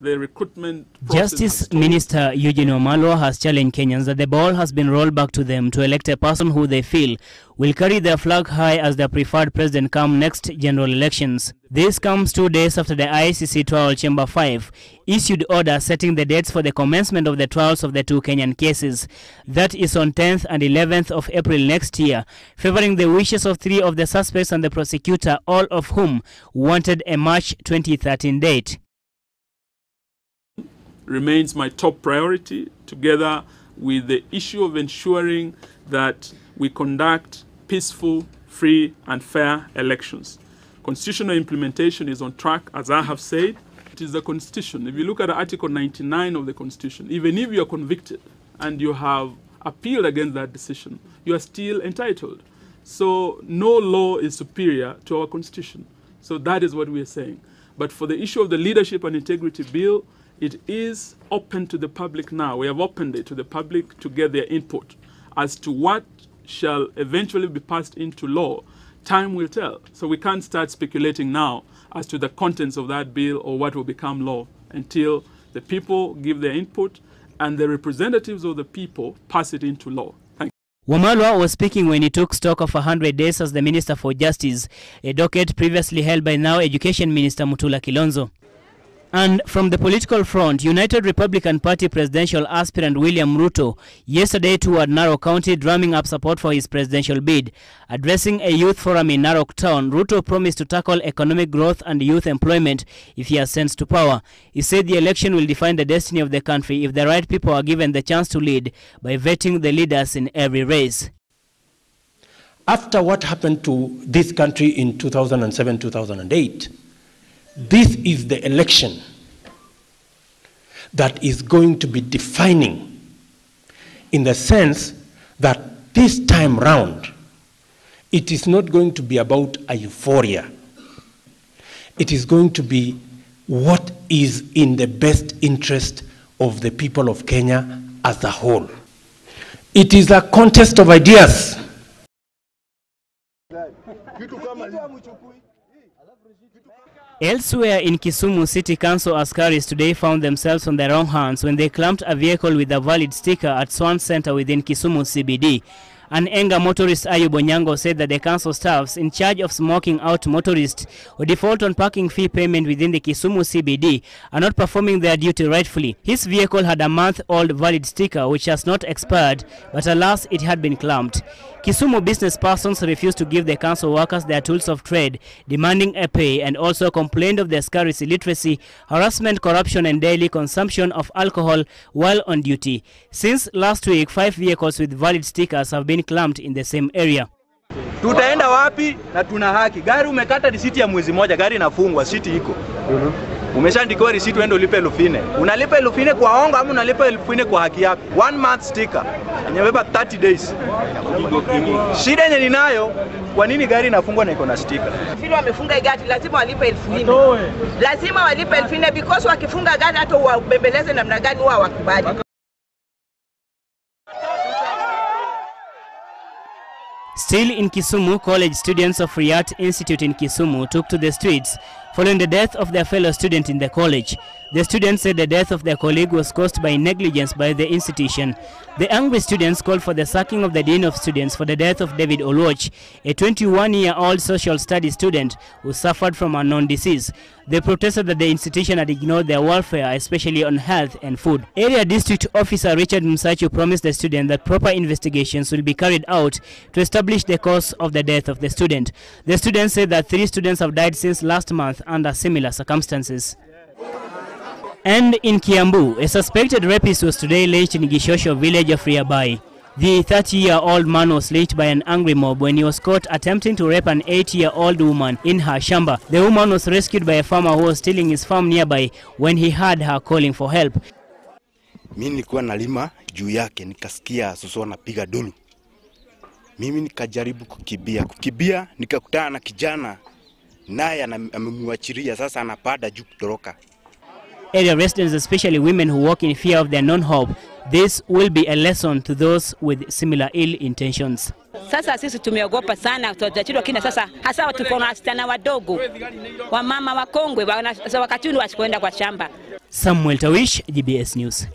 The recruitment process. Justice Minister Eugene Wamalwa has challenged Kenyans that the ball has been rolled back to them to elect a person who they feel will carry their flag high as their preferred president come next general elections. This comes 2 days after the ICC Trial Chamber 5 issued orders setting the dates for the commencement of the trials of the two Kenyan cases. That is on 10th and 11th of April next year, favoring the wishes of 3 of the suspects and the prosecutor, all of whom wanted a March 2013 date. Remains my top priority, together with the issue of ensuring that we conduct peaceful, free and fair elections. Constitutional implementation is on track, as I have said. It is the Constitution. If you look at Article 99 of the Constitution, even if you are convicted and you have appealed against that decision, you are still entitled. So no law is superior to our Constitution. So that is what we are saying. But for the issue of the Leadership and Integrity Bill, it is open to the public now. We have opened it to the public to get their input as to what shall eventually be passed into law. Time will tell. So we can't start speculating now as to the contents of that bill or what will become law until the people give their input and the representatives of the people pass it into law. Thank you. Wamalwa was speaking when he took stock of 100 days as the Minister for Justice, a docket previously held by now Education Minister Mutula Kilonzo. And from the political front, United Republican Party presidential aspirant William Ruto yesterday toured Narok County, drumming up support for his presidential bid. Addressing a youth forum in Narok town, Ruto promised to tackle economic growth and youth employment if he ascends to power. He said the election will define the destiny of the country if the right people are given the chance to lead by vetting the leaders in every race. After what happened to this country in 2007-2008, this is the election that is going to be defining, in the sense that this time round, it is not going to be about a euphoria. It is going to be what is in the best interest of the people of Kenya as a whole. It is a contest of ideas. Elsewhere in Kisumu, City Council askaris today found themselves on the wrong hands when they clamped a vehicle with a valid sticker at Swan Center within Kisumu CBD. An Enga motorist Ayub Onyango said that the council staffs in charge of smoking out motorists who default on parking fee payment within the Kisumu CBD are not performing their duty rightfully. His vehicle had a month-old valid sticker which has not expired, but alas, it had been clamped. Kisumu business persons refused to give the council workers their tools of trade, demanding a pay, and also complained of the askaris illiteracy, harassment, corruption, and daily consumption of alcohol while on duty. Since last week, 5 vehicles with valid stickers have been clamped in the same area. Tutaenda wapi na tuna haki? Gari umekata risiti ya mwezi moja, gari inafungwa, siti iko. Umeshaandikiwa risiti uende ulipe 1000. Unalipa 1000 kwa hongo ama unalipa 1000 kwa haki yako? 1 month sticker. Inabeba 30 days. Shida yenye ninayo, kwa nini gari inafungwa na iko na sticker? Vile wamefunga gari lazima walipe 1000. Lazima walipe 1000 because wakifunga gari hata wabembeleze namna gani wao wakubali. Still in Kisumu, college students of Free Art Institute in Kisumu took to the streets following the death of their fellow student in the college. The students said the death of their colleague was caused by negligence by the institution. The angry students called for the sacking of the Dean of Students for the death of David Oluoch, a 21-year-old social studies student who suffered from a known disease. They protested that the institution had ignored their welfare, especially on health and food. Area District Officer Richard Msachu promised the student that proper investigations will be carried out to establish the cause of the death of the student. The students said that 3 students have died since last month under similar circumstances. And in Kiambu, a suspected rapist was today lynched in Gishosho village of Riabai. The 30-year-old man was lynched by an angry mob when he was caught attempting to rape an 8-year-old woman in her shamba. The woman was rescued by a farmer who was stealing his farm nearby when he heard her calling for help. Mimi nilikuwa nalima juu yake nikasikia soso anapiga dulu. Mimi nikajaribu kukibia nikakutana na kijana naye amemwachiria sasa anapada juu kutoroka. Area residents, especially women who walk in fear of their non-hope, this will be a lesson to those with similar ill intentions. Sasa sisi tumeogopa sana tutachindwa kina sasa, hasa tuko na wasichana wadogo, wamama wakongwe wakati wasikoenda kwa shamba. Samuel Tawish, GBS News.